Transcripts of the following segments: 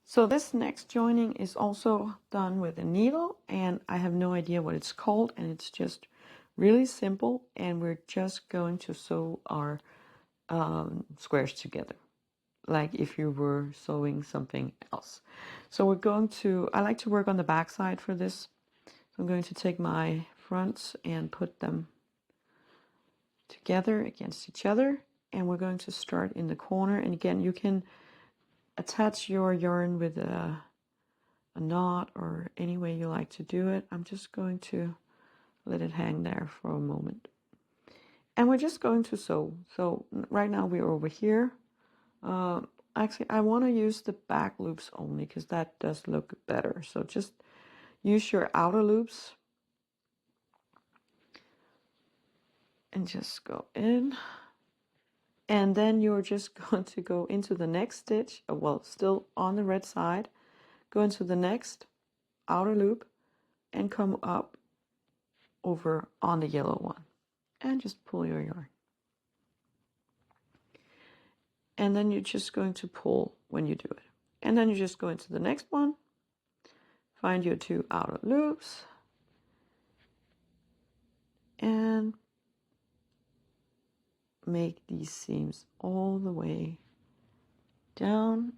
So this next joining is also done with a needle, and I have no idea what it's called, and it's just really simple, and we're just going to sew our squares together, like if you were sewing something else. So we're going to, I like to work on the back side for this. So I'm going to take my fronts and put them together against each other, and we're going to start in the corner. And again, you can attach your yarn with a knot or any way you like to do it. I'm just going to let it hang there for a moment. And we're just going to sew. So right now we're over here. Actually, I want to use the back loops only because that does look better. So just use your outer loops and just go in. And then you're just going to go into the next stitch, well, still on the red side, go into the next outer loop and come up over on the yellow one and just pull your yarn. And then you're just going to pull when you do it. And then you just go into the next one, find your 2 outer loops, and make these seams all the way down.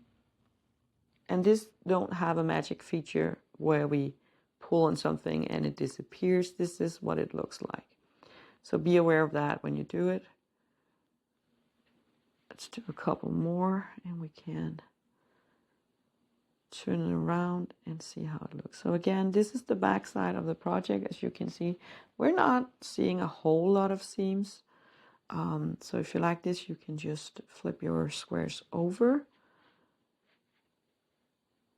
And this don't have a magic feature where we pull on something and it disappears. This is what it looks like. So be aware of that when you do it. Let's do a couple more and we can turn it around and see how it looks. So again, this is the back side of the project. As you can see, we're not seeing a whole lot of seams. So if you like this, you can just flip your squares over.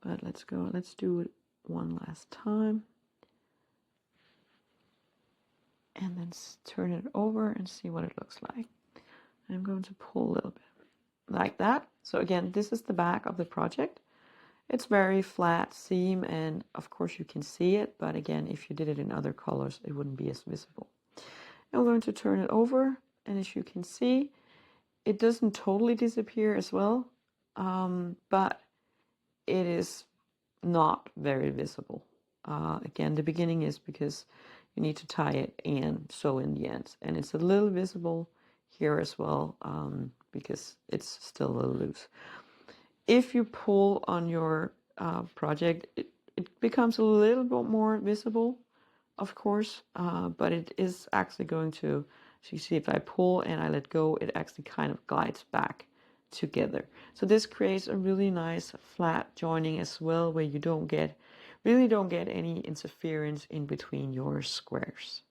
But let's do it one last time. And then turn it over and see what it looks like. I'm going to pull a little bit like that. So again, this is the back of the project. It's very flat seam, and of course you can see it, but again, if you did it in other colors, it wouldn't be as visible. And we're going to turn it over, and as you can see, it doesn't totally disappear as well, but it is not very visible. Again, the beginning is because you need to tie it and sew in the ends, and it's a little visible here as well, because it's still a little loose. If you pull on your project, it becomes a little bit more visible, of course, but it is actually going to, so you see if I pull and I let go, it actually kind of glides back together. So this creates a really nice flat joining as well, where you really don't get any interference in between your squares.